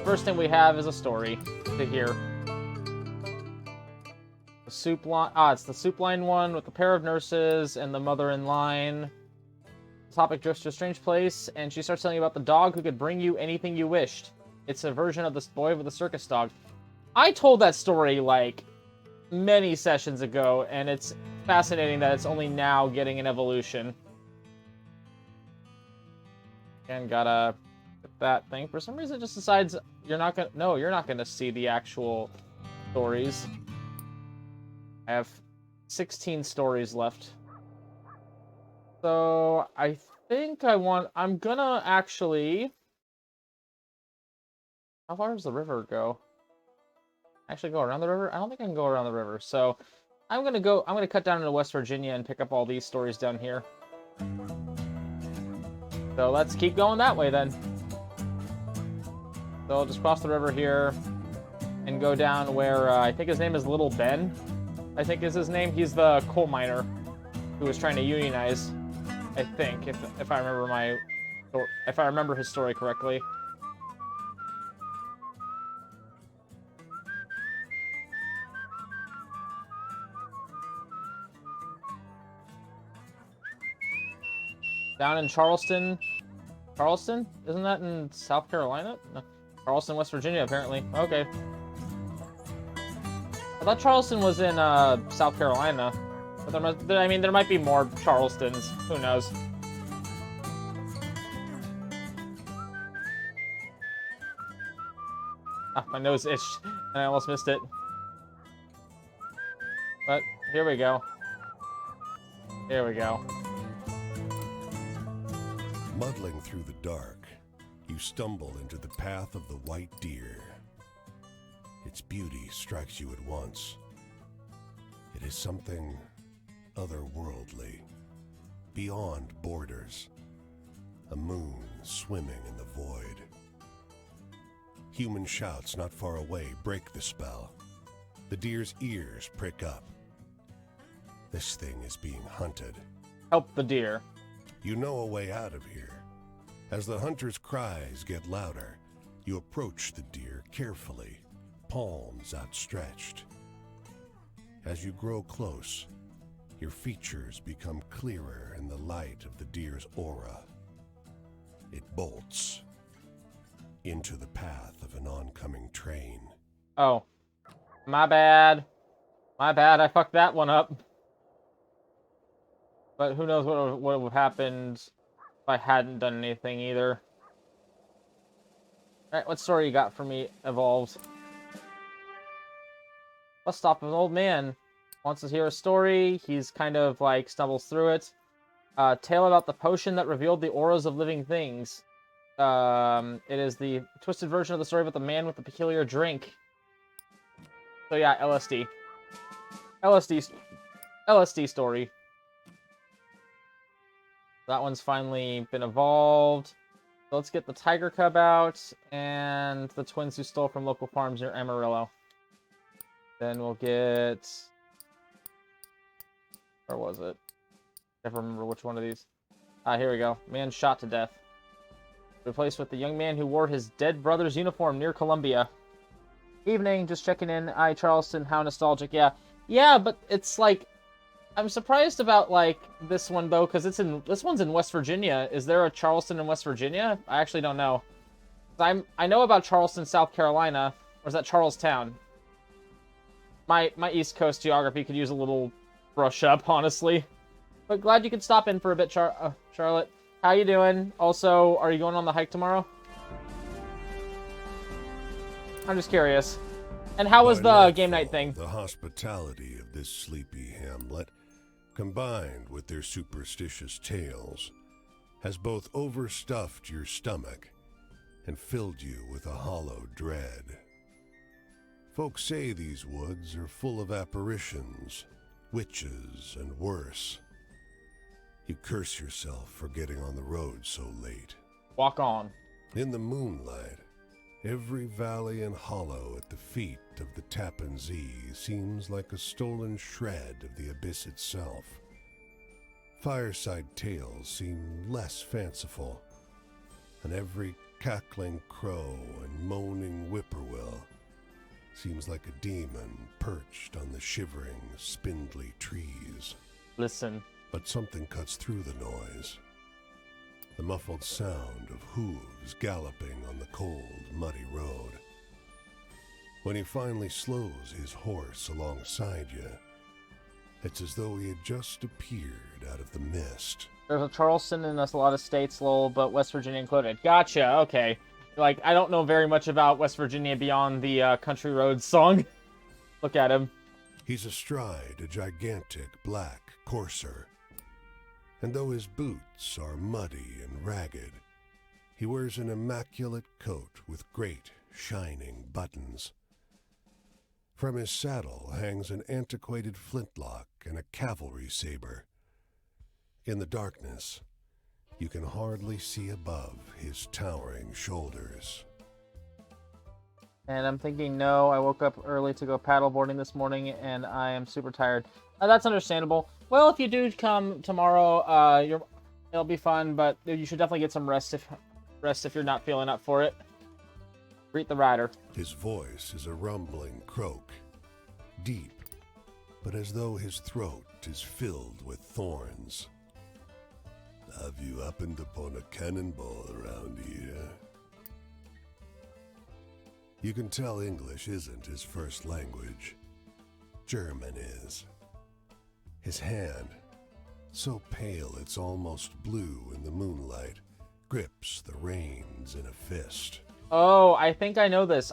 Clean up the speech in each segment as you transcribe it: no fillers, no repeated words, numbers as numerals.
first thing we have is a story to hear. The soup line. It's the soup line one with the pair of nurses and the mother in line. The topic drifts to a strange place, and she starts telling you about the dog who could bring you anything you wished. It's a version of this boy with a circus dog. I told that story, like, many sessions ago, and it's fascinating that it's only now getting an evolution. And gotta get that thing. For some reason, it just decides you're not gonna... No, you're not gonna see the actual stories. I have 16 stories left. So, I think I'm gonna actually... How far does the river go? Actually go around the river? I don't think I can go around the river. So, I'm gonna cut down into West Virginia and pick up all these stories down here. So, let's keep going that way then. So, I'll just cross the river here and go down where, I think his name is Little Ben. I think is his name. He's the coal miner who was trying to unionize, I think, if I remember his story correctly. Down in Charleston? Charleston? Isn't that in South Carolina? No. Charleston, West Virginia, apparently. Okay. I thought Charleston was in South Carolina. But there might be more Charlestons. Who knows? Ah, my nose itched, and I almost missed it. But here we go. Here we go. Muddling through the dark, you stumble into the path of the white deer. Its beauty strikes you at once. It is something otherworldly, beyond borders, a moon swimming in the void. Human shouts not far away break the spell. The deer's ears prick up. This thing is being hunted. Help the deer. You know a way out of here. As the hunter's cries get louder, you approach the deer carefully, palms outstretched. As you grow close, your features become clearer in the light of the deer's aura. It bolts into the path of an oncoming train. Oh. My bad. My bad, I fucked that one up. But who knows what would have happened if I hadn't done anything either. Alright, what story you got for me, Evolved? Let's stop an old man. Wants to hear a story. He's kind of like stumbles through it. Tale about the potion that revealed the auras of living things. It is the twisted version of the story about the man with the peculiar drink. So yeah, LSD. LSD story. That one's finally been evolved. So let's get the tiger cub out and the twins who stole from local farms near Amarillo. Then we'll get... Where was it? I never remember which one of these. Here we go. Man shot to death. Replaced with the young man who wore his dead brother's uniform near Columbia. Evening, just checking in. Charleston, how nostalgic. Yeah. Yeah, but it's like... I'm surprised about, like, this one, though, because this one's in West Virginia. Is there a Charleston in West Virginia? I actually don't know. I know about Charleston, South Carolina. Or is that Charlestown? My East Coast geography could use a little brush up, honestly. But glad you could stop in for a bit, Charlotte. How you doing? Also, are you going on the hike tomorrow? I'm just curious. And how was the game night thing? The hospitality of this sleepy hamlet, combined with their superstitious tales, has both overstuffed your stomach and filled you with a hollow dread. Folks say these woods are full of apparitions, witches, and worse. You curse yourself for getting on the road so late. Walk on. In the moonlight, every valley and hollow at the feet of the Tappan Zee seems like a stolen shred of the abyss itself. Fireside tales seem less fanciful, and every cackling crow and moaning seems like a demon perched on the shivering, spindly trees. Listen. But something cuts through the noise. The muffled sound of hooves galloping on the cold, muddy road. When he finally slows his horse alongside you, it's as though he had just appeared out of the mist. There's a Charleston in a lot of states, lol, but West Virginia included. Gotcha, okay. Like, I don't know very much about West Virginia beyond the Country Roads song. Look at him. He's astride a gigantic black courser. And though his boots are muddy and ragged, he wears an immaculate coat with great, shining buttons. From his saddle hangs an antiquated flintlock and a cavalry saber. In the darkness, you can hardly see above his towering shoulders. And I'm thinking, no, I woke up early to go paddleboarding this morning, and I am super tired. That's understandable. Well, if you do come tomorrow, it'll be fun, but you should definitely get some rest if you're not feeling up for it. Greet the rider. His voice is a rumbling croak, deep, but as though his throat is filled with thorns. Have you happened upon a cannonball around here? You can tell English isn't his first language. German is. His hand, so pale it's almost blue in the moonlight, grips the reins in a fist. Oh, I think I know this.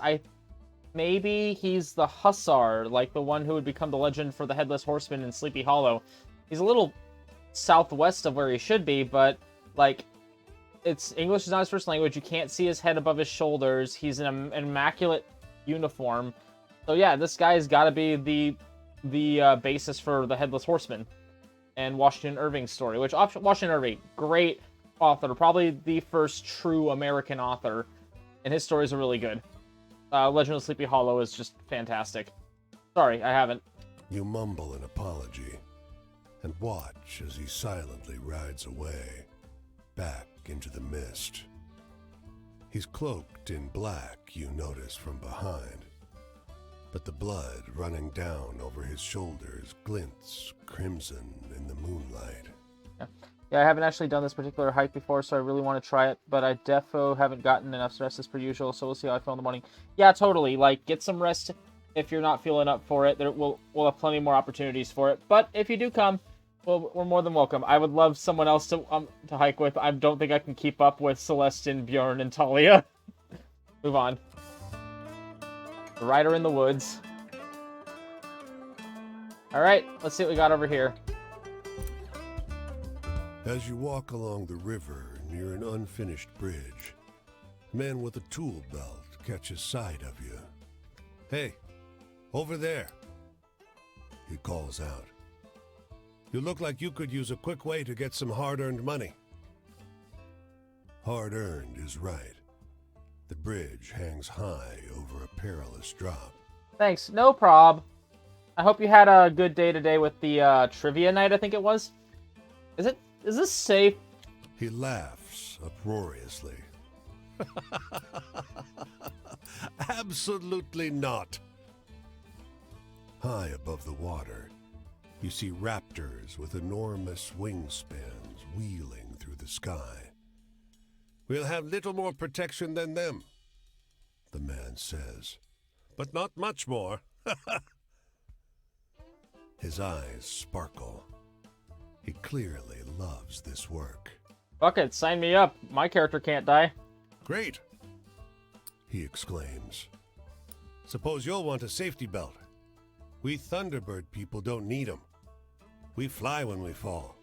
Maybe he's the hussar, like the one who would become the legend for the Headless Horseman in Sleepy Hollow. He's a little southwest of where he should be, but, like, English is not his first language. You can't see his head above his shoulders. He's in an immaculate uniform. So yeah, this guy's got to be the basis for the Headless Horseman and Washington Irving's story. Which Washington Irving, great author, probably the first true American author, and his stories are really good. Legend of Sleepy Hollow is just fantastic. Sorry, I haven't. You mumble an apology and watch as he silently rides away, back into the mist. He's cloaked in black, you notice from behind, but the blood running down over his shoulders glints crimson in the moonlight. Yeah, I haven't actually done this particular hike before, so I really want to try it, but I defo haven't gotten enough rest as per usual, so we'll see how I feel in the morning. Yeah, totally. Like, get some rest if you're not feeling up for it. We'll have plenty more opportunities for it, but if you do come, well, we're more than welcome. I would love someone else to hike with. I don't think I can keep up with Celestin, Bjorn, and Talia. Move on. The Rider in the Woods. Alright, let's see what we got over here. As you walk along the river near an unfinished bridge, a man with a tool belt catches sight of you. Hey, over there, he calls out. You look like you could use a quick way to get some hard-earned money. Hard-earned is right. The bridge hangs high over a perilous drop. Thanks, no prob. I hope you had a good day today with the trivia night, I think it was. Is this safe? He laughs uproariously. Absolutely not. High above the water, you see raptors with enormous wingspans wheeling through the sky. We'll have little more protection than them, the man says, but not much more. His eyes sparkle. He clearly loves this work. Fuck it, sign me up. My character can't die. Great, he exclaims. Suppose you'll want a safety belt. We Thunderbird people don't need them. We fly when we fall.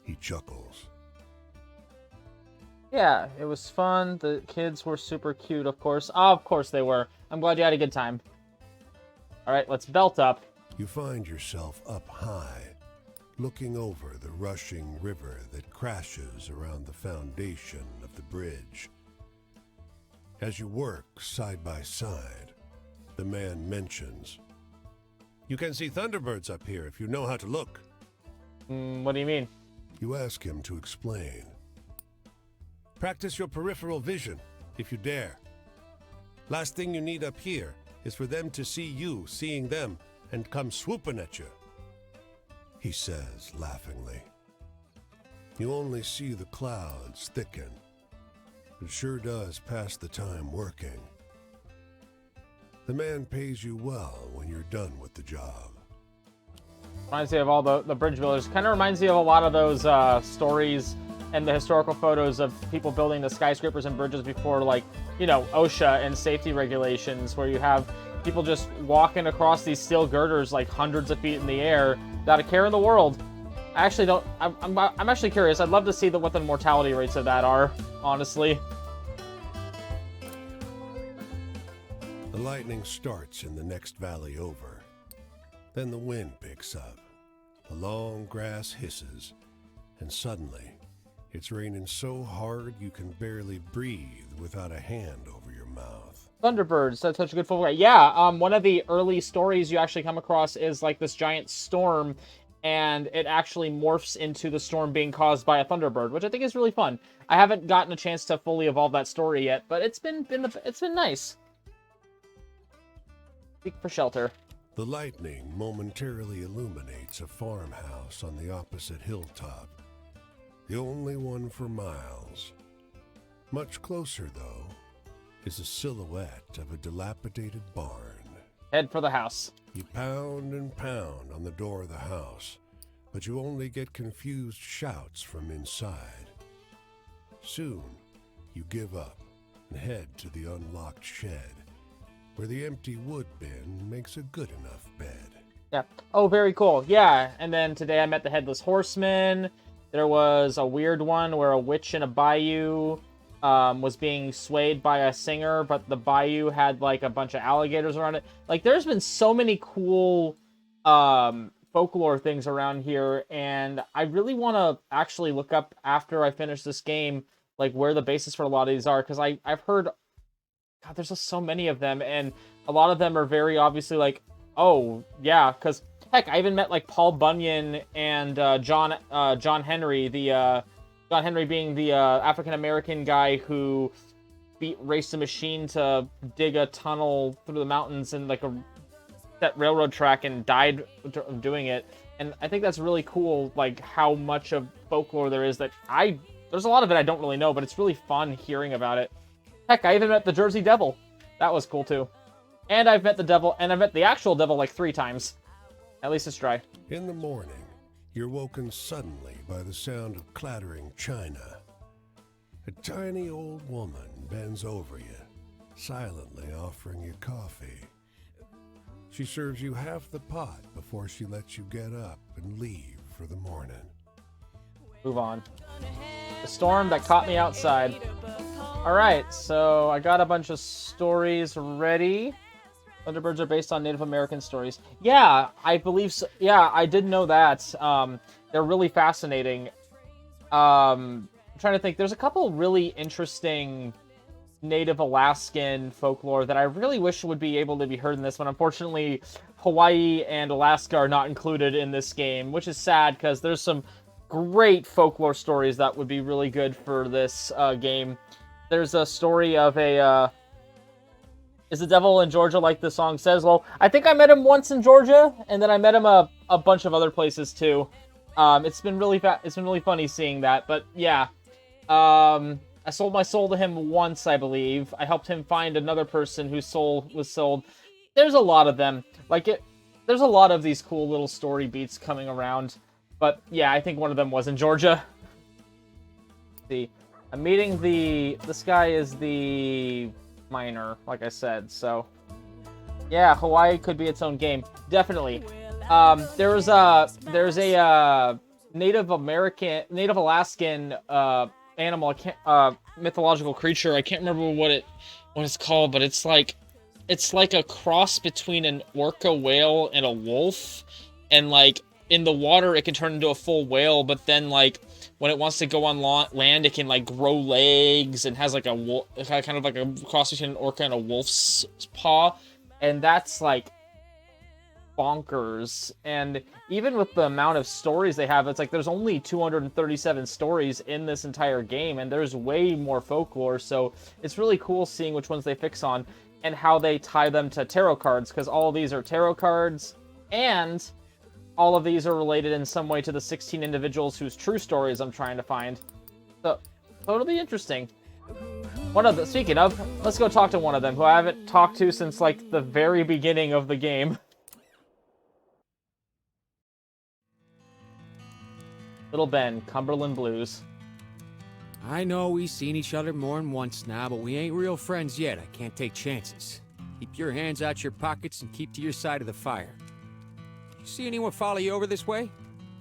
He chuckles. Yeah, it was fun. The kids were super cute, of course. Oh, of course they were. I'm glad you had a good time. Alright, let's belt up. You find yourself up high, looking over the rushing river that crashes around the foundation of the bridge. As you work side by side, the man mentions, "You can see Thunderbirds up here if you know how to look." What do you mean? You ask him to explain. Practice your peripheral vision, if you dare. Last thing you need up here is for them to see you seeing them and come swooping at you, he says laughingly. You only see the clouds thicken. It sure does pass the time working. The man pays you well when you're done with the job. Reminds me of all the bridge builders. Kind of reminds me of a lot of those stories and the historical photos of people building the skyscrapers and bridges before, like, you know, OSHA and safety regulations, where you have people just walking across these steel girders like hundreds of feet in the air without a care in the world. I actually don't. I'm actually curious. I'd love to see what the mortality rates of that are, honestly. The lightning starts in the next valley over. Then the wind picks up. The long grass hisses, and suddenly, it's raining so hard you can barely breathe without a hand over your mouth. Thunderbirds, that's such a good folklore. Yeah, one of the early stories you actually come across is like this giant storm, and it actually morphs into the storm being caused by a thunderbird, which I think is really fun. I haven't gotten a chance to fully evolve that story yet, but it's been nice. Seek for shelter. The lightning momentarily illuminates a farmhouse on the opposite hilltop, the only one for miles. Much closer, though, is a silhouette of a dilapidated barn. Head for the house. You pound and pound on the door of the house, but you only get confused shouts from inside. Soon, you give up and head to the unlocked shed, where the empty wood bin makes a good enough bed. Yeah. Oh, very cool. Yeah, and then today I met the Headless Horseman. There was a weird one where a witch in a bayou was being swayed by a singer, but the bayou had like a bunch of alligators around it. Like, there's been so many cool folklore things around here, and I really want to actually look up after I finish this game, like, where the basis for a lot of these are, because I've heard, God, there's just so many of them, and a lot of them are very obviously like, oh, yeah, because, heck, I even met, like, Paul Bunyan and John Henry, John Henry being the African-American guy who raced a machine to dig a tunnel through the mountains and, like, a set railroad track and died doing it. And I think that's really cool, like, how much of folklore there is that there's a lot of it I don't really know, but it's really fun hearing about it. Heck, I even met the Jersey Devil. That was cool, too. And I've met the devil, and I've met the actual devil, like, 3 times. At least it's dry. In the morning, you're woken suddenly by the sound of clattering china. A tiny old woman bends over you, silently offering you coffee. She serves you half the pot before she lets you get up and leave for the morning. Move on. The storm that caught me outside. Alright, so I got a bunch of stories ready. Thunderbirds are based on Native American stories. Yeah, I believe so. Yeah, I did know that. They're really fascinating. I'm trying to think. There's a couple really interesting Native Alaskan folklore that I really wish would be able to be heard in this one. Unfortunately, Hawaii and Alaska are not included in this game, which is sad because there's some great folklore stories that would be really good for this game. There's a story of a... Is the devil in Georgia, like the song says? Well, I think I met him once in Georgia, and then I met him a bunch of other places too. It's been really funny seeing that. But yeah, I sold my soul to him once, I believe. I helped him find another person whose soul was sold. There's a lot of them. There's a lot of these cool little story beats coming around. But yeah, I think one of them was in Georgia. Let's see, I'm meeting this guy is the miner, like I said, so yeah, Hawaii could be its own game, definitely. There's a Native Alaskan animal, mythological creature. I can't remember what it's called, but it's like a cross between an orca whale and a wolf, and like in the water it can turn into a full whale, but then like when it wants to go on land, it can like grow legs and has like kind of like a cross between an orca and a wolf's paw, and that's like bonkers. And even with the amount of stories they have, it's like there's only 237 stories in this entire game, and there's way more folklore, so it's really cool seeing which ones they fix on and how they tie them to tarot cards, because all of these are tarot cards, and all of these are related in some way to the 16 individuals whose true stories I'm trying to find. So, totally interesting. Speaking of, let's go talk to one of them, who I haven't talked to since, like, the very beginning of the game. Little Ben, Cumberland Blues. I know we've seen each other more than once now, but we ain't real friends yet. I can't take chances. Keep your hands out your pockets and keep to your side of the fire. You see anyone follow you over this way?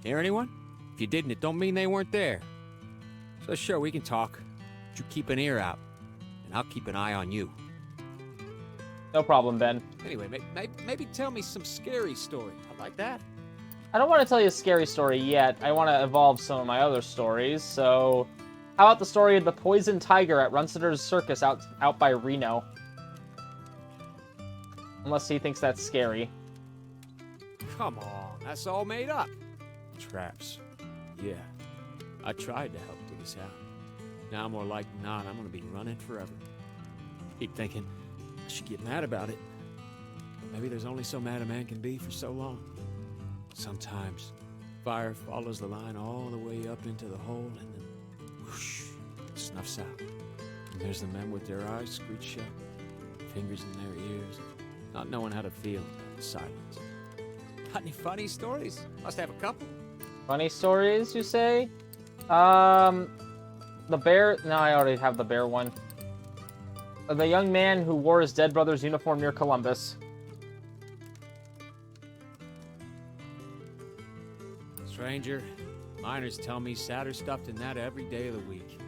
Hear anyone? If you didn't, it don't mean they weren't there. So sure, we can talk. But you keep an ear out, and I'll keep an eye on you. No problem, Ben. Anyway, maybe tell me some scary story. I like that. I don't want to tell you a scary story yet. I want to evolve some of my other stories, so... How about the story of the poison tiger at Runsitter's Circus out by Reno? Unless he thinks that's scary. Come on, that's all made up. Traps. Yeah, I tried to help dig us out. Now more like not, I'm gonna be running forever. Keep thinking I should get mad about it. But maybe there's only so mad a man can be for so long. Sometimes fire follows the line all the way up into the hole and then whoosh, snuffs out. And there's the men with their eyes screwed shut, fingers in their ears, not knowing how to feel the silence. Got any funny stories? Must have a couple. Funny stories, you say? The bear... No, I already have the bear one. The young man who wore his dead brother's uniform near Columbus. Stranger, miners tell me sadder stuff than that every day of the week.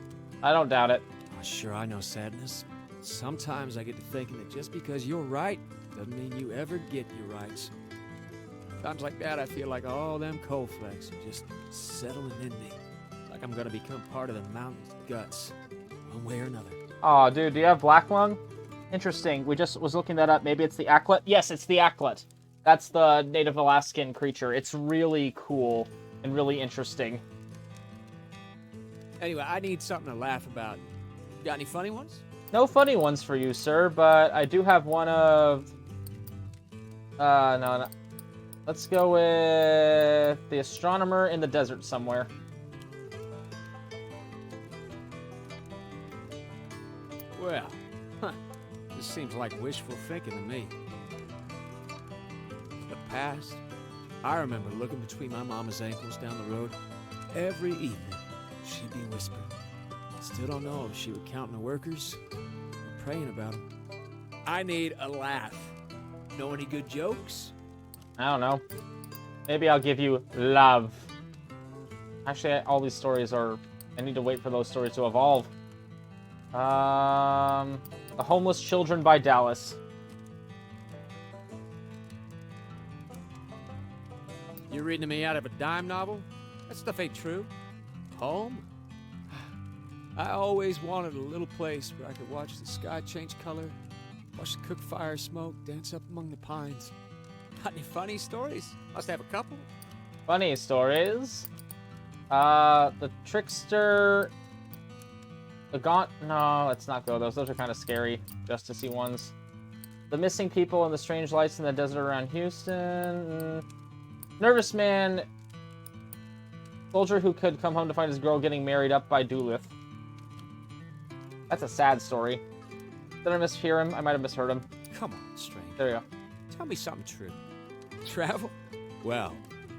I don't doubt it. Oh, sure, I know sadness. Sometimes I get to thinking that just because you're right doesn't mean you ever get your rights. Times like that, I feel like all them cold flakes are just settling in me. Like I'm gonna become part of the mountain's guts, one way or another. Aw, dude, do you have black lung? Interesting. We just was looking that up. Maybe it's the Acklet? Yes, it's the Acklet. That's the native Alaskan creature. It's really cool and really interesting. Anyway, I need something to laugh about. Got any funny ones? No funny ones for you, sir, but I do have one of... no. Let's go with the astronomer in the desert somewhere. Well, this seems like wishful thinking to me. The past, I remember looking between my mama's ankles down the road. Every evening, she'd be whispering. Still don't know if she was counting the workers or praying about them. I need a laugh. Know any good jokes? I don't know. Maybe I'll give you love. Actually, all these stories are... I need to wait for those stories to evolve. The Homeless Children by Dallas. You're reading me out of a dime novel? That stuff ain't true. Home? I always wanted a little place where I could watch the sky change color, watch the cook fire smoke, dance up among the pines. Got any funny stories? Must have a couple. Funny stories. The Trickster... The Gaunt... No, let's not go those. Those are kind of scary, Justice-y ones. The Missing People and the Strange Lights in the Desert around Houston. Nervous Man. Soldier who could come home to find his girl getting married up by Duluth. That's a sad story. Did I mishear him? I might have misheard him. Come on, stranger. There you go. Tell me something true. Travel? Well,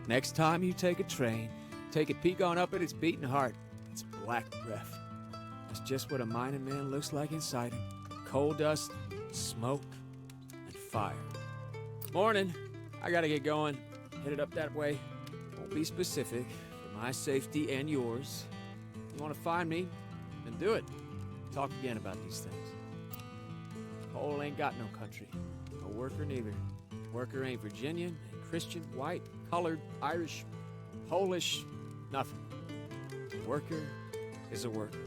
next time you take a train, take a peek on up at its beating heart. It's black breath. That's just what a mining man looks like inside him. Coal dust, smoke, and fire. Morning. I gotta get going. Headed up that way. Won't be specific, for my safety and yours. If you want to find me, then do it. Talk again about these things. Coal ain't got no country. No worker neither. Worker ain't Virginian, ain't Christian, white, colored, Irish, Polish, nothing. A worker is a worker.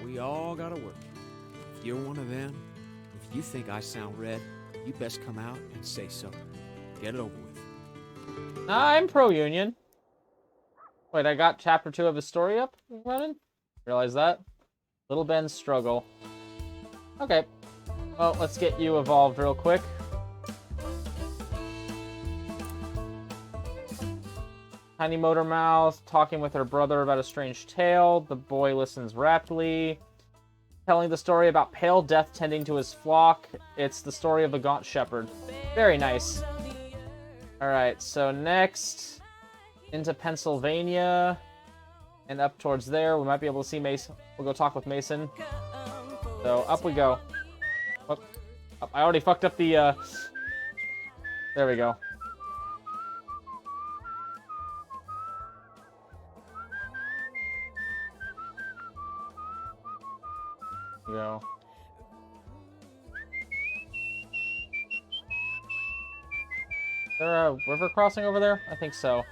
We all gotta work. If you're one of them, if you think I sound red, you best come out and say so. Get it over with. I'm pro-union. Wait, I got chapter 2 of his story up running? Realize that? Little Ben's struggle. Okay. Well, let's get you evolved real quick. Tiny Motor Mouth talking with her brother about a strange tale. The boy listens raptly. Telling the story about pale death tending to his flock. It's the story of the gaunt shepherd. Very nice. Alright, so next, into Pennsylvania, and up towards there. We might be able to see Mason. We'll go talk with Mason. So, up we go. Oh, I already fucked up the, There we go. There we go. Is there a river crossing over there? I think so.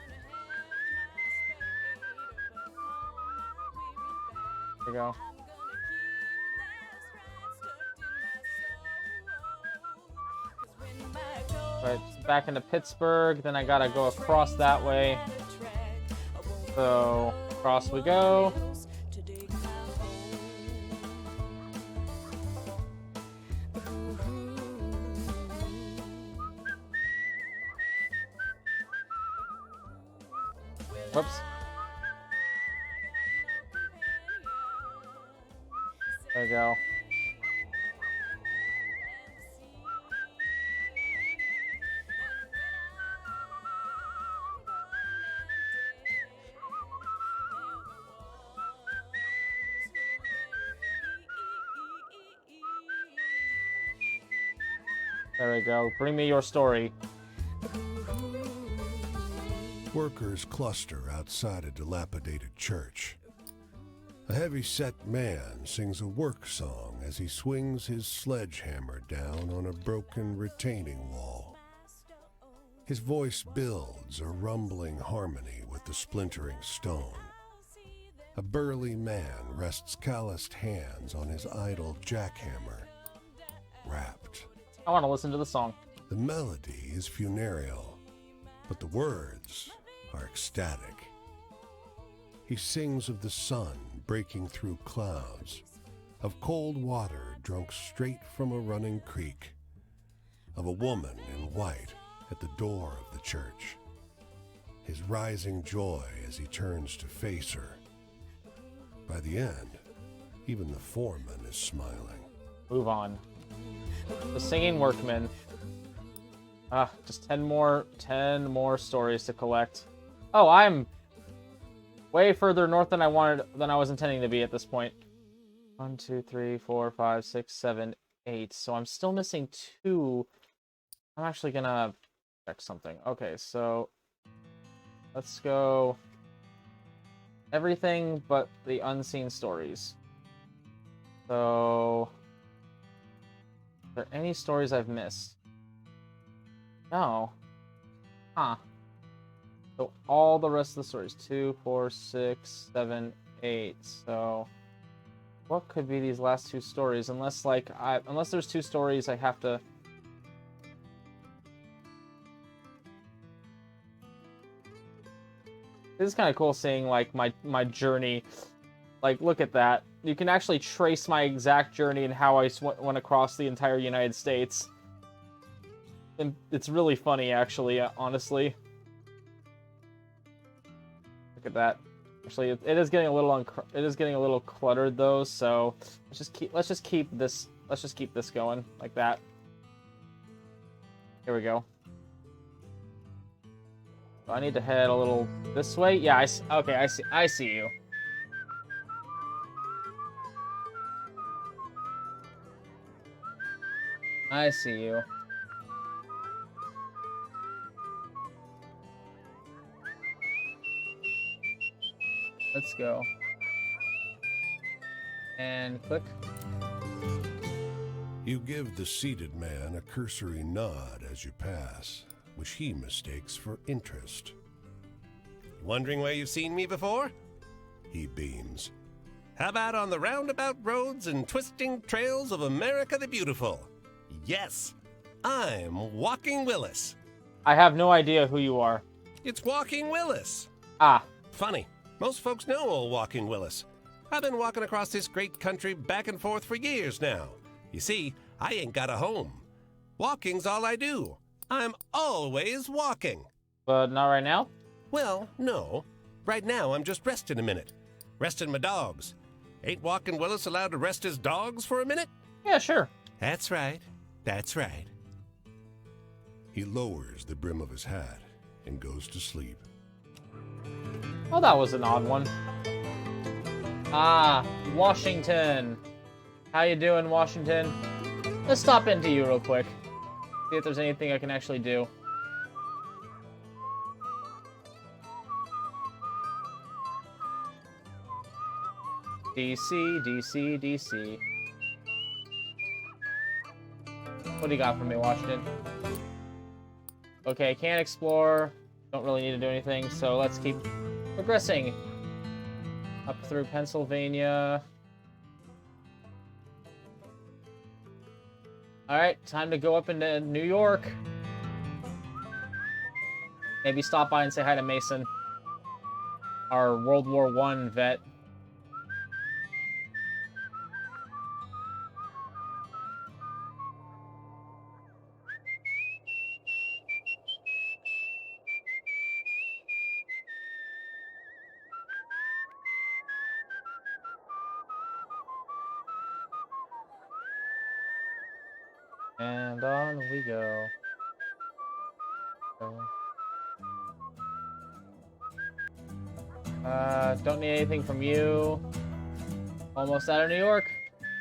There we go. Right, back into Pittsburgh, then I gotta go across that way. So, across we go. Whoops. There we go. There we go. Bring me your story. Workers cluster outside a dilapidated church. A heavy-set man sings a work song as he swings his sledgehammer down on a broken retaining wall. His voice builds a rumbling harmony with the splintering stone. A burly man rests calloused hands on his idle jackhammer, rapt. I want to listen to the song. The melody is funereal, but the words are ecstatic. He sings of the sun breaking through clouds, of cold water drunk straight from a running creek, of a woman in white at the door of the church, his rising joy as he turns to face her. By the end, even the foreman is smiling. Move on. The Singing Workman. Just 10 more stories to collect. Oh, I'm way further north than I was intending to be at this point. 1, 2, 3, 4, 5, 6, 7, 8. So I'm still missing 2. I'm actually gonna check something. Okay, so let's go everything but the unseen stories. So, are there any stories I've missed? No. Huh. So all the rest of the stories. 2, 4, 6, 7, 8. So what could be these last 2 stories? Unless unless there's 2 stories I have to. This is kind of cool seeing like my journey. Like, look at that. You can actually trace my exact journey and how I went across the entire United States. And it's really funny, actually, honestly. Look at that. Actually, it is getting a little cluttered though. So let's just keep this going like that. Here we go. So I need to head a little this way. Yeah, okay, I see you. I see you. Let's go. And click. You give the seated man a cursory nod as you pass, which he mistakes for interest. Wondering where you've seen me before? He beams. How about on the roundabout roads and twisting trails of America the Beautiful? Yes, I'm Walking Willis. I have no idea who you are. It's Walking Willis. Ah, Funny, most folks know old Walking Willis. I've been walking across this great country back and forth for years now. You see, I ain't got a home. Walking's all I do. I'm always walking. but not right now? Well, no. Right now, I'm just resting a minute. Resting my dogs. Ain't Walking Willis allowed to rest his dogs for a minute? Yeah, sure. That's right. That's right. He lowers the brim of his hat and goes to sleep. Oh, that was an odd one. Ah, Washington. How you doing, Washington? Let's stop into you real quick. See if there's anything I can actually do. DC, DC, DC. What do you got for me, Washington? Okay, can't explore. Don't really need to do anything, so let's keep progressing. Up through Pennsylvania. Alright, time to go up into New York. Maybe stop by and say hi to Mason. Our World War I vet. And on we go. Don't need anything from you. Almost out of New York.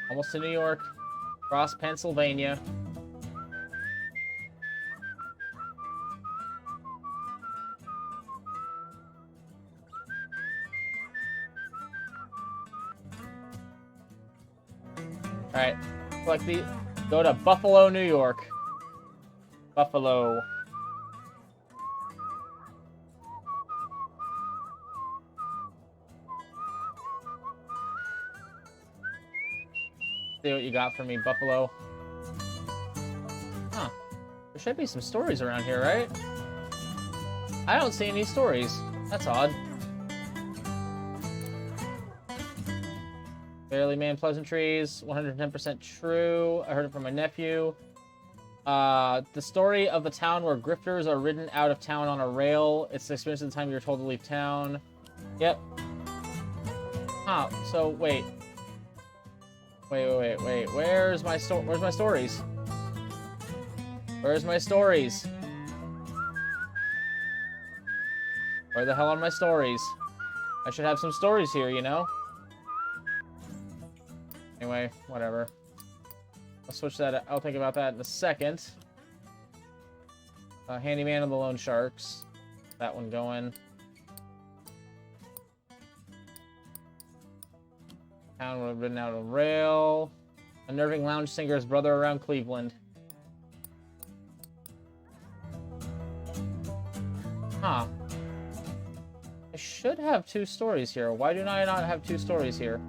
Almost to New York. Across Pennsylvania. Alright. Select the... Go to Buffalo, New York. Buffalo. See what you got for me, Buffalo. Huh. There should be some stories around here, right? I don't see any stories. That's odd. Barely man pleasantries, 110% true. I heard it from my nephew. The story of the town where grifters are ridden out of town on a rail. It's the experience of the time you're told to leave town. Yep. Huh, so wait. Wait. Where's my stories? Where's my stories? Where the hell are my stories? I should have some stories here, you know? Anyway, whatever. I'll switch that. I'll think about that in a second. Handyman and the Loan Sharks. That one going. Town would have been out of rail. Unnerving lounge singer's brother around Cleveland. Huh. I should have two stories here. Why do I not have two stories here?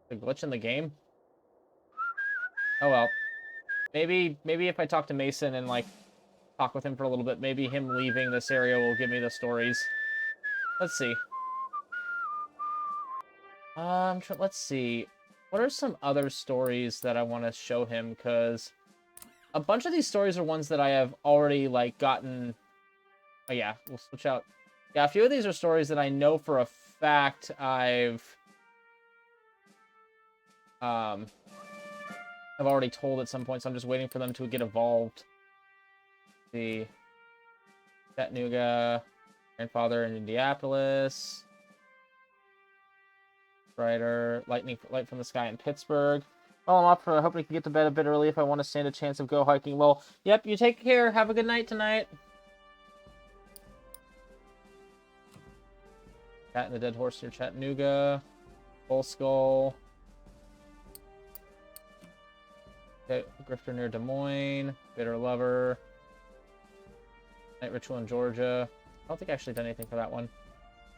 A glitch in the game? Oh well. Maybe if I talk to Mason and like talk with him for a little bit, maybe him leaving this area will give me the stories. Let's see. Let's see. What are some other stories that I want to show him? Because a bunch of these stories are ones that I have already like gotten. Oh yeah, we'll switch out. Yeah, a few of these are stories that I know for a fact I've already told at some point, so I'm just waiting for them to get evolved. The Chattanooga, grandfather in Indianapolis, Rider, light from the sky in Pittsburgh. Well, I'm off for hoping I can get to bed a bit early if I want to stand a chance of go hiking. Well, yep, you take care. Have a good night tonight. Cat and the Dead Horse near Chattanooga. Bull Skull. Grifter near Des Moines. Bitter Lover. Night Ritual in Georgia. I don't think I actually done anything for that one.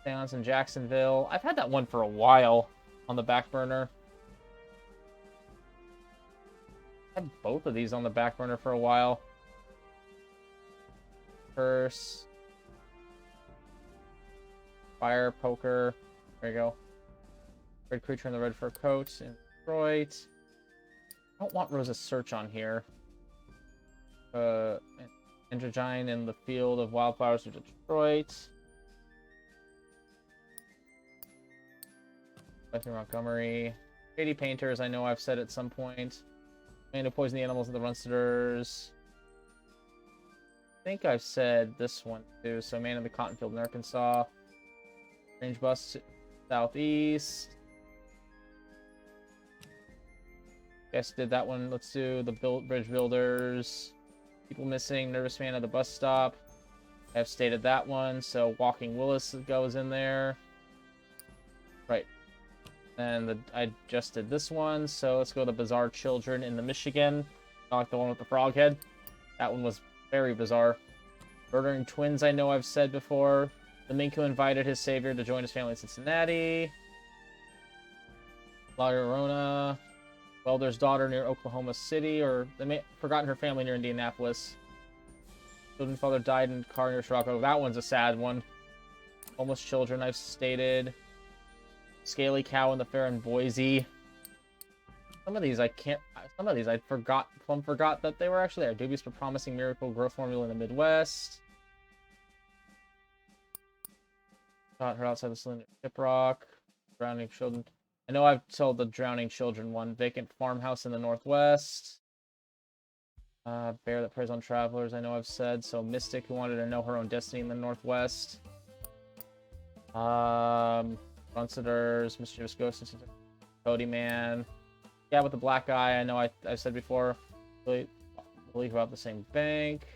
Seance in Jacksonville. I've had that one for a while on the back burner. had both of these on the back burner for a while. Curse. Fire, poker. There you go. Red creature in the red fur coat in Detroit. I don't want Rosa's Search on here. Androgyne in the Field of Wildflowers of Detroit. Matthew Montgomery. Shady Painters, I know I've said at some point. Man who poisoned the animals of the Runsters. I think I've said this one too. So Man in the Cotton Field in Arkansas. Strange Bus Southeast. Guess did that one. Let's do the Bridge Builders. People Missing. Nervous Man at the Bus Stop. I've stated that one. So Walking Willis goes in there. Right. And I just did this one. So let's go to the Bizarre Children in the Michigan. Not like the one with the frog head. That one was very bizarre. Murdering Twins, I know I've said before. The Mink Who Invited His Savior to join his family in Cincinnati. La Llorona. Welder's Daughter near Oklahoma City. Or Forgotten Her Family near Indianapolis. Children's father died in a car near Chicago. That one's a sad one. Homeless Children, I've stated. Scaly Cow in the Fair in Boise. Some of these I forgot that they were actually there. Dubious but Promising Miracle Growth Formula in the Midwest. Caught her outside the cylinder. Shiprock. Drowning Children. I know I've told the Drowning Children one. Vacant Farmhouse in the Northwest. Bear That Preys on Travelers, I know I've said. So Mystic Who Wanted to Know Her Own Destiny in the Northwest. Runsters, Mischievous Ghosts, Cody Man. Yeah, with the black eye, I know I said before. Believe about the same bank.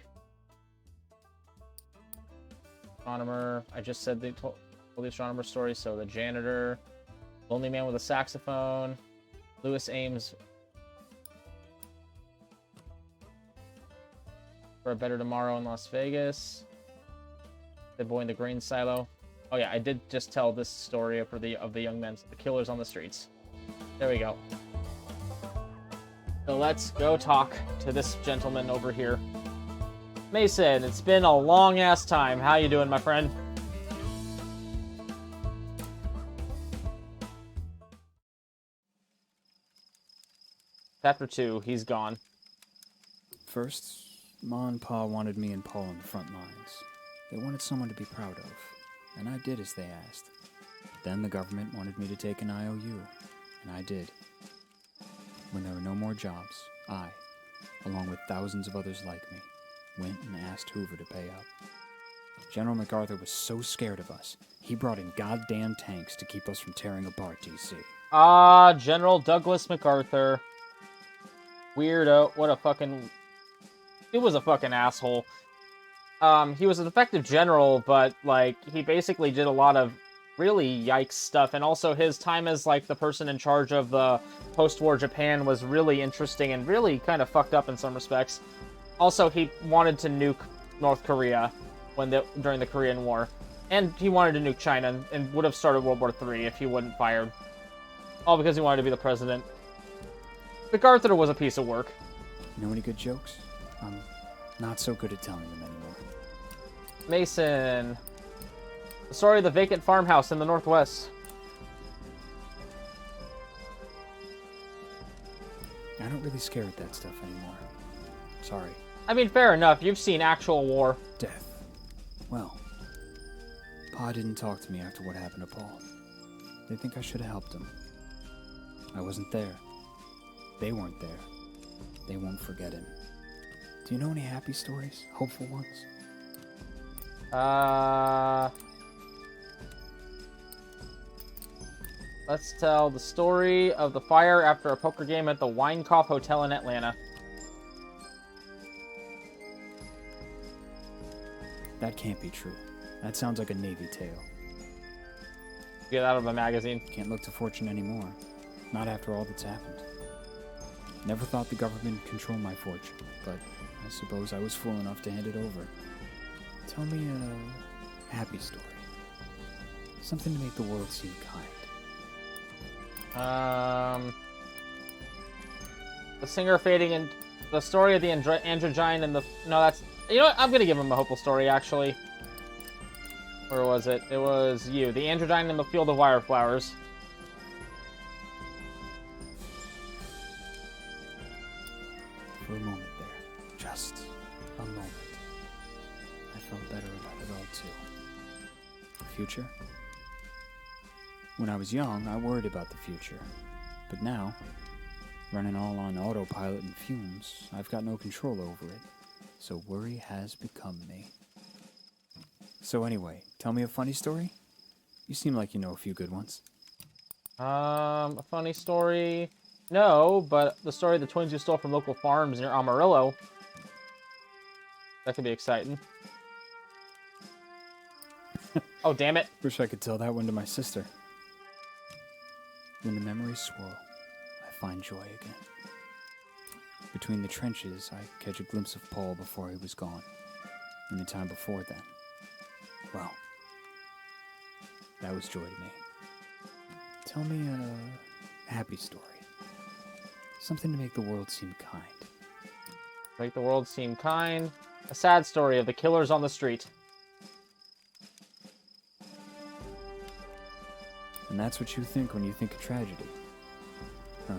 Astronomer. I just said they told the astronomer story, so the janitor. Lonely Man with a Saxophone. Lewis Ames. For a Better Tomorrow in Las Vegas. The Boy in the Grain Silo. Oh yeah, I did just tell this story of the young men, the killers on the streets. There we go. So let's go talk to this gentleman over here. Mason, it's been a long-ass time. How you doing, my friend? Chapter 2, he's gone. First, Ma and Pa wanted me and Paul on the front lines. They wanted someone to be proud of, and I did as they asked. Then the government wanted me to take an IOU, and I did. When there were no more jobs, I, along with thousands of others like me, went and asked Hoover to pay up. General MacArthur was so scared of us, he brought in goddamn tanks to keep us from tearing apart DC. General Douglas MacArthur. Weirdo. What a fucking... He was a fucking asshole. He was an effective general, but, like, he basically did a lot of really yikes stuff, and also his time as, like, the person in charge of the post-war Japan was really interesting and really kind of fucked up in some respects. Also, he wanted to nuke North Korea during the Korean War, and he wanted to nuke China and would have started World War III if he wasn't fired. All because he wanted to be the president. MacArthur was a piece of work. You know any good jokes? I'm not so good at telling them anymore. Mason. The story of the vacant farmhouse in the Northwest. I don't really scare at that stuff anymore. Sorry. I mean, fair enough. You've seen actual war. Death. Well, Pa didn't talk to me after what happened to Paul. They think I should have helped him. I wasn't there. They weren't there. They won't forget him. Do you know any happy stories? Hopeful ones? Let's tell the story of the fire after a poker game at the Winecoff Hotel in Atlanta. That can't be true. That sounds like a Navy tale. Get out of a magazine. Can't look to fortune anymore. Not after all that's happened. Never thought the government would control my fortune, but I suppose I was fool enough to hand it over. Tell me a happy story. Something to make the world seem kind. The singer fading and the story of the androgyne and the... No, that's... You know what? I'm gonna give him a hopeful story, actually. Where was it? It was you. The androgyne in the field of wireflowers. For a moment there. Just a moment. I felt better about it all, too. The future? When I was young, I worried about the future. But now, running all on autopilot and fumes, I've got no control over it. So worry has become me. So anyway, tell me a funny story? You seem like you know a few good ones. A funny story? No, but the story of the twins you stole from local farms near Amarillo. That could be exciting. Oh, damn it. Wish I could tell that one to my sister. When the memories swirl, I find joy again. Between the trenches, I catch a glimpse of Paul before he was gone. And the time before then. Well, that was joy to me. Tell me a happy story. Something to make the world seem kind. Make the world seem kind. A sad story of the killers on the street. And that's what you think when you think of tragedy. Huh.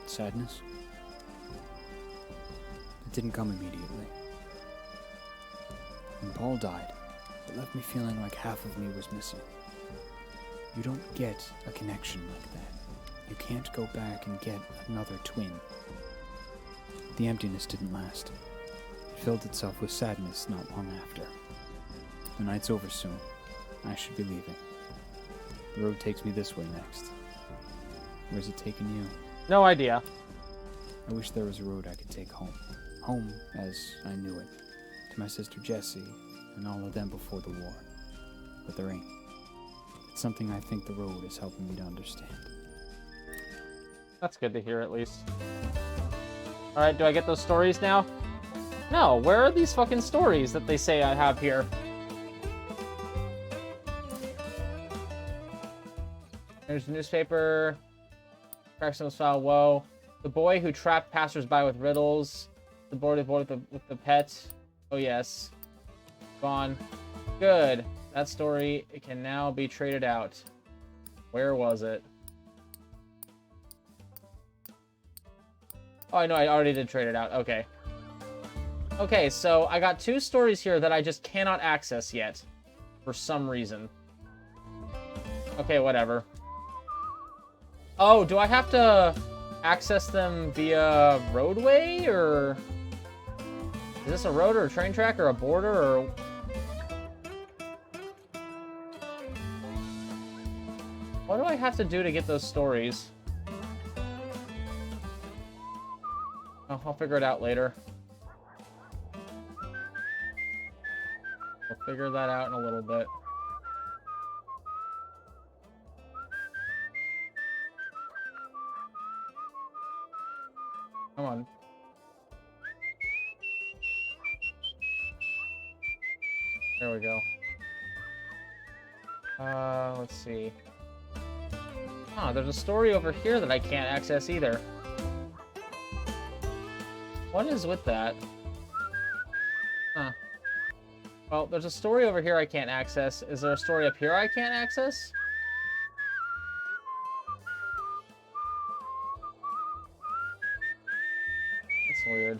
Sadness? It didn't come immediately. When Paul died, it left me feeling like half of me was missing. You don't get a connection like that. You can't go back and get another twin. The emptiness didn't last. It filled itself with sadness not long after. The night's over soon. I should be leaving. The road takes me this way next. Where's it taking you? No idea. I wish there was a road I could take home. Home as I knew it. To my sister Jessie and all of them before the war. But there ain't. It's something I think the road is helping me to understand. That's good to hear, at least. Alright, do I get those stories now? No, where are these fucking stories that they say I have here? There's a newspaper. Corrections file, whoa. The boy who trapped passersby with riddles. The boy with the pet. Oh, yes. Gone. Good. That story, it can now be traded out. Where was it? Oh, I know, I already did trade it out. Okay. Okay, so I got 2 stories here that I just cannot access yet. For some reason. Okay, whatever. Oh, do I have to access them via roadway, or... Is this a road or a train track or a border, or... What do I have to do to get those stories? Oh, I'll figure it out later. We'll figure that out in a little bit. Come on. There we go. Let's see. Ah, there's a story over here that I can't access either. What is with that? Huh. Well, there's a story over here I can't access. Is there a story up here I can't access? That's weird.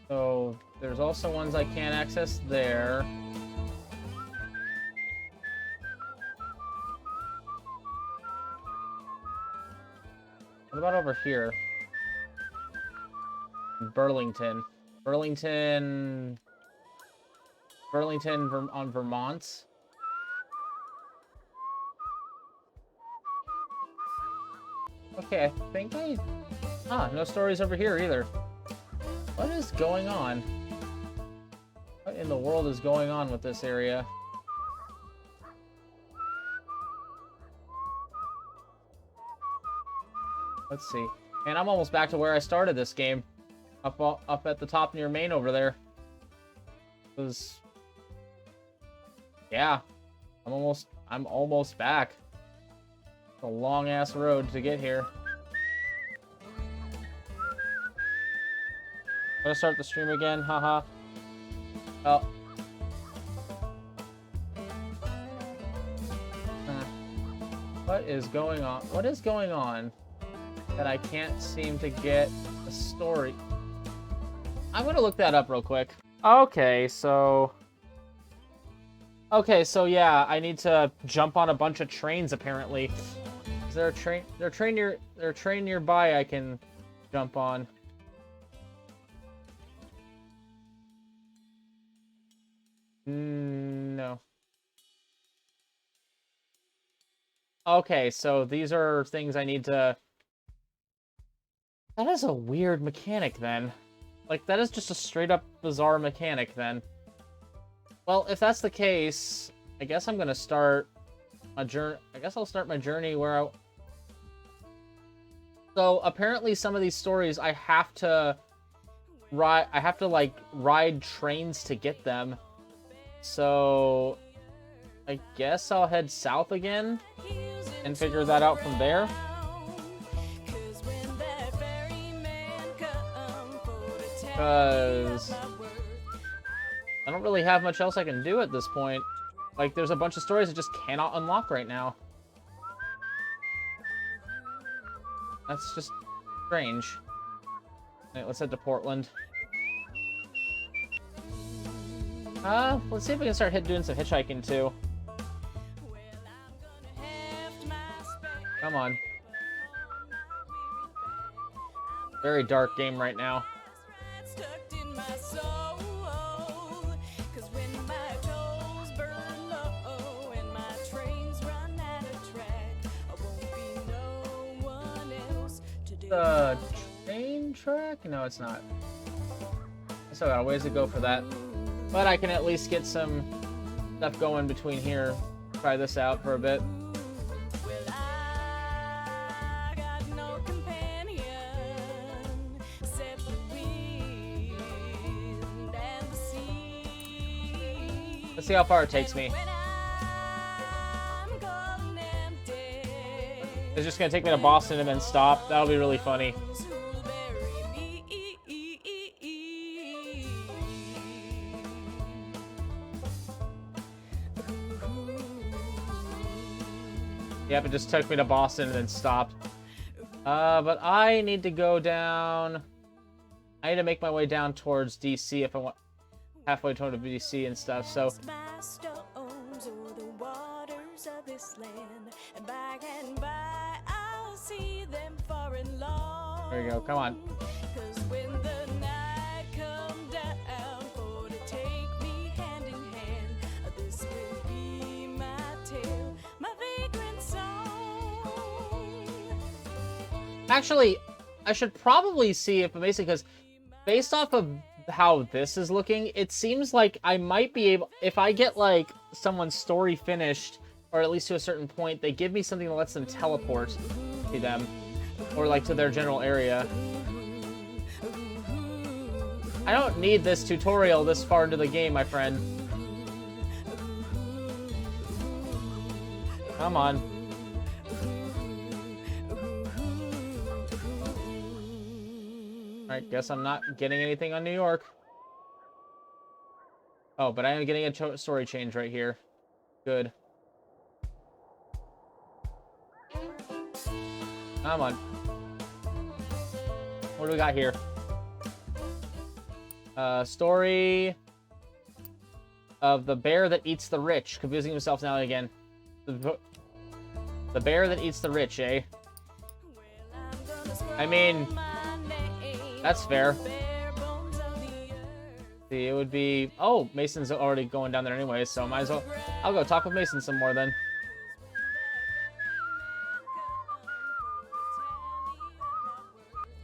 So, there's also ones I can't access there. What about over here? Burlington. Burlington on Vermont. Okay, I think I... Ah, no stories over here either. What is going on? What in the world is going on with this area? Let's see. And I'm almost back to where I started this game. Up at the top near Maine over there. Yeah. I'm almost back. It's a long-ass road to get here. Gonna start the stream again, haha. Oh. What is going on? What is going on that I can't seem to get a story? I'm gonna look that up real quick. Okay, so yeah, I need to jump on a bunch of trains apparently. Is there a train? There's a train nearby I can jump on. No. Okay, so these are things I need to... That is a weird mechanic, then. Like, that is just a straight-up bizarre mechanic, then. Well, if that's the case, I guess I'm gonna start a journey... I guess I'll start my journey where I... So, apparently some of these stories, I have to... like, ride trains to get them. So... I guess I'll head south again and figure that out from there. Because I don't really have much else I can do at this point. Like, there's a bunch of stories I just cannot unlock right now. That's just strange. Alright, let's head to Portland. Let's see if we can start doing some hitchhiking too. Come on. Very dark game right now. The train track? No, it's not. I still got a ways to go for that. But I can at least get some stuff going between here. Try this out for a bit. Let's see how far it takes me. It's just gonna take me to Boston and then stop. That'll be really funny. Yep, it just took me to Boston and then stopped. But I need to go down... I need to make my way down towards DC if I want... halfway toward DC and stuff, so... There you go, come on. Actually, I should probably see if basically, because based off of how this is looking, it seems like I might be able, if I get like someone's story finished, or at least to a certain point, they give me something that lets them teleport to them, or like to their general area. I don't need this tutorial this far into the game, my friend. Come on. Alright, guess I'm not getting anything on New York. Oh, but I am getting a story change right here. Good. Come on. What do we got here? Story of the bear that eats the rich. Confusing himself now and again. The bear that eats the rich, eh? I mean... That's fair. See, it would be... Oh, Mason's already going down there anyway, so might as well... I'll go talk with Mason some more then.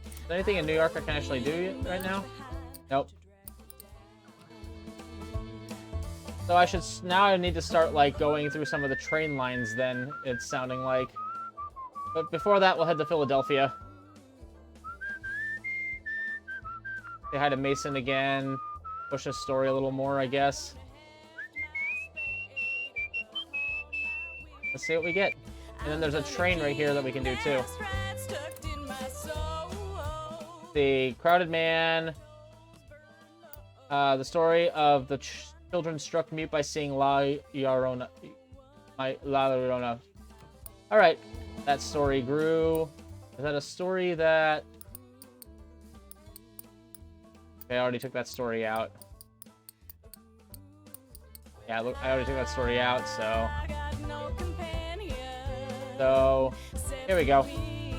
Is there anything in New York I can actually do right now? Nope. So I should... Now I need to start, like, going through some of the train lines then, it's sounding like. But before that, we'll head to Philadelphia. Say hi to Mason again. Push his story a little more, I guess. Let's see what we get. And then there's a train right here that we can do too. The Crowded Man. The story of the children struck mute by seeing La Llorona. Alright. That story grew. Is that a story that... Okay, I already took that story out. Yeah, look, I already took that story out, so... So, here we go.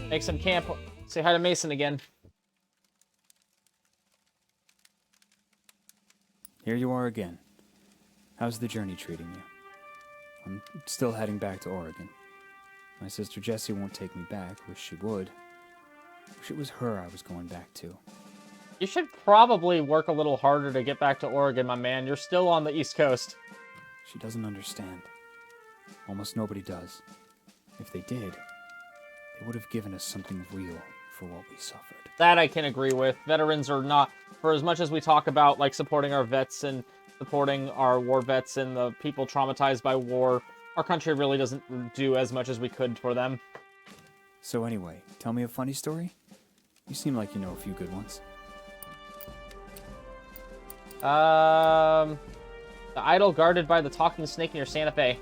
Make some camp. Say hi to Mason again. Here you are again. How's the journey treating you? I'm still heading back to Oregon. My sister Jessie won't take me back. Wish she would. Wish it was her I was going back to. You should probably work a little harder to get back to Oregon, my man. You're still on the East Coast. She doesn't understand. Almost nobody does. If they did, they would have given us something real for what we suffered. That I can agree with. Veterans are not, for as much as we talk about like supporting our vets and supporting our war vets and the people traumatized by war, our country really doesn't do as much as we could for them. So anyway, tell me a funny story? You seem like you know a few good ones. The idol guarded by the talking snake near Santa Fe.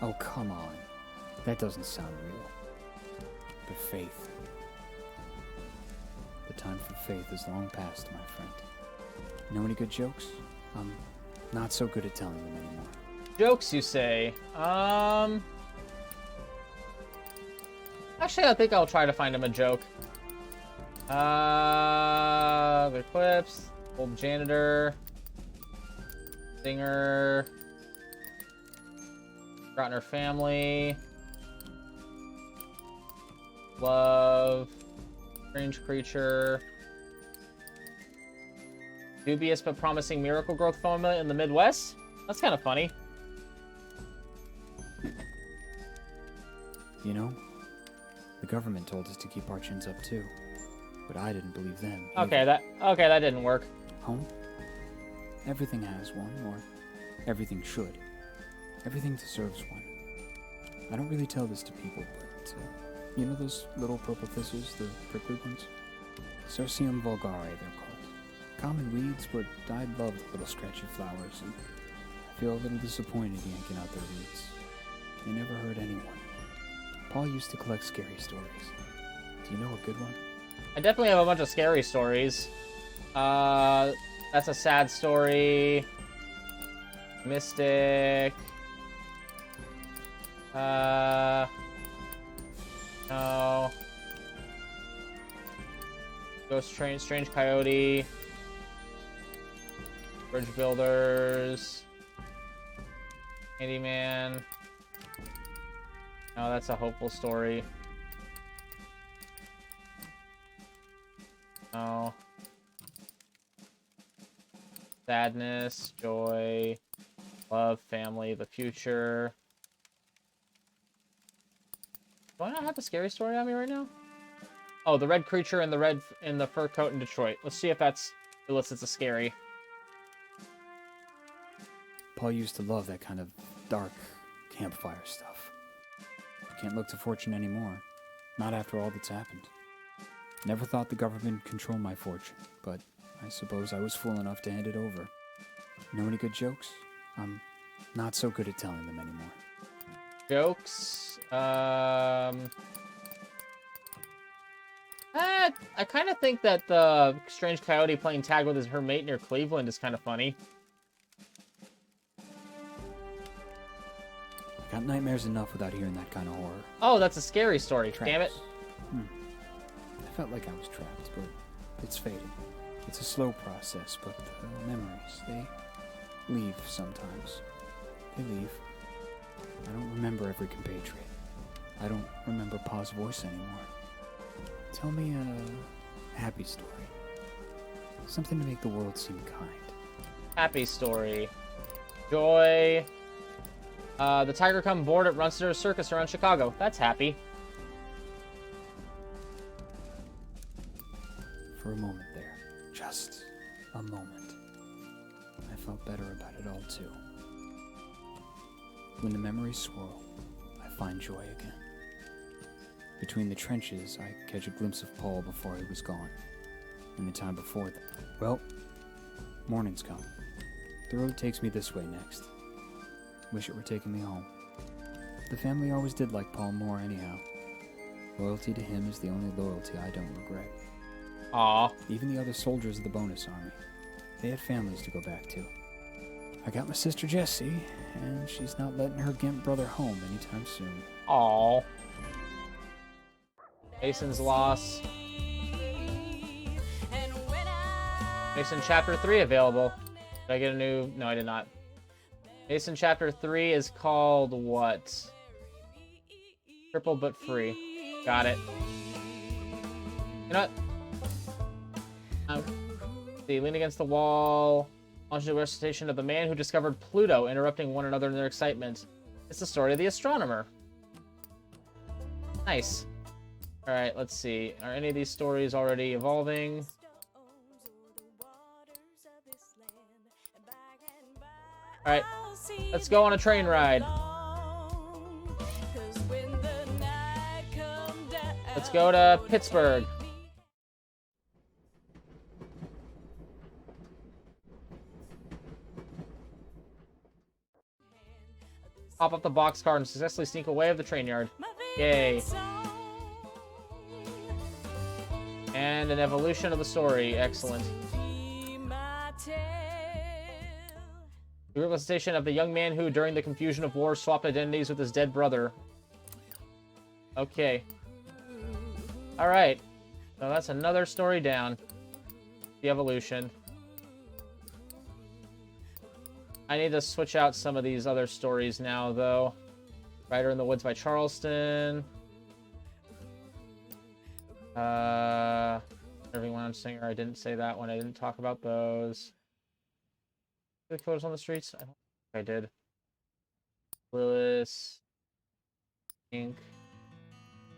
Oh, come on. That doesn't sound real. But faith. The time for faith is long past, my friend. Know any good jokes? I'm not so good at telling them anymore. Jokes, you say? Actually, I think I'll try to find him a joke. The clips, old janitor, singer, forgotten her family, love, strange creature, dubious but promising miracle growth formula in the Midwest. That's kind of funny. You know, the government told us to keep our chins up too. But I didn't believe them. Okay, that didn't work. Home? Everything has one, or everything should. Everything deserves one. I don't really tell this to people, but you know those little purple thistles, the prickly ones? Cercium vulgare, they're called. Common weeds, but I love the little scratchy flowers, and I feel a little disappointed yanking out their roots. They never hurt anyone. Paul used to collect scary stories. Do you know a good one? I definitely have a bunch of scary stories. That's a sad story. Mystic. No. Ghost Train, Strange Coyote. Bridge Builders. Candyman. No, that's a hopeful story. No. Sadness, joy, love, family, the future. Do I not have a scary story on me right now? Oh, the red creature in the fur coat in Detroit. Let's see if that's elicits a scary. Paul used to love that kind of dark campfire stuff. Can't look to fortune anymore. Not after all that's happened. Never thought the government would control my fortune, but I suppose I was fool enough to hand it over. Know any good jokes? I'm not so good at telling them anymore. Jokes? I kind of think that the strange coyote playing tag with her mate near Cleveland is kind of funny. Got nightmares enough without hearing that kind of horror. Oh, that's a scary story. Traps. Damn it. I felt like I was trapped, but it's fading. It's a slow process, but the memories, they leave sometimes. They leave. I don't remember every compatriot. I don't remember Pa's voice anymore. Tell me a happy story. Something to make the world seem kind. Happy story. Joy. The tiger come board at runs to a circus around Chicago. That's happy. For a moment there. Just a moment. I felt better about it all, too. when the memories swirl, I find joy again. Between the trenches, I catch a glimpse of Paul before he was gone, and the time before that. Well, morning's come. The road takes me this way next. Wish it were taking me home. The family always did like Paul more anyhow. Loyalty to him is the only loyalty I don't regret. Aw. Even the other soldiers of the bonus army, they had families to go back to. I got my sister Jessie, and she's not letting her gimp brother home anytime soon. Aw. Mason's loss. Mason Chapter 3 available. Did I get a new... No, I did not. Mason Chapter 3 is called what? Triple but free. Got it. You know what? See, lean against the wall. Launches a recitation of the man who discovered Pluto, interrupting one another in their excitement. It's the story of the astronomer. Nice. Alright, let's see. Are any of these stories already evolving? Alright, let's go on a train ride. Let's go to Pittsburgh. Pop up the boxcar and successfully sneak away of the train yard. Yay. And an evolution of the story. Excellent. The representation of the young man who, during the confusion of war, swapped identities with his dead brother. Okay. Alright. So that's another story down. The evolution. I need to switch out some of these other stories now, though. Rider in the Woods by Charleston. Everyone Singer, I didn't say that one. I didn't talk about those. The Killers on the Streets? I don't think I did. Willis. Inc.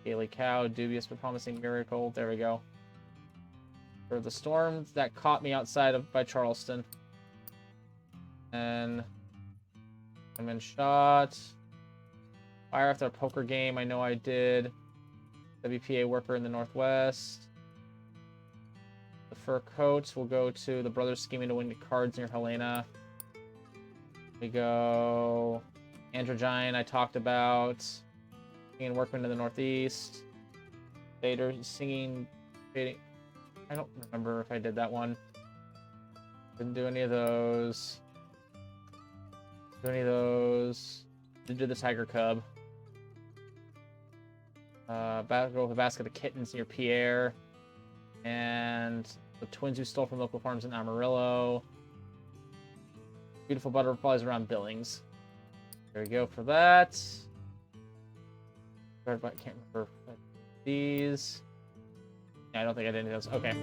Gaily Cow. Dubious but Promising Miracle. There we go. For the storm that caught me outside of by Charleston. And I'm in shot. Fire after a poker game. I know I did. WPA worker in the Northwest. The fur coats will go to the brothers scheming to win the cards near Helena. We go Androgyne, I talked about. Singing workmen in the Northeast. Vader singing. I don't remember if I did that one. Didn't do any of those. Didn't do the Tiger Cub. Go with a basket of kittens near Pierre. And the twins who stole from local farms in Amarillo. Beautiful butterflies around Billings. There we go for that. I can't remember these. Yeah, I don't think I did any of those. Okay.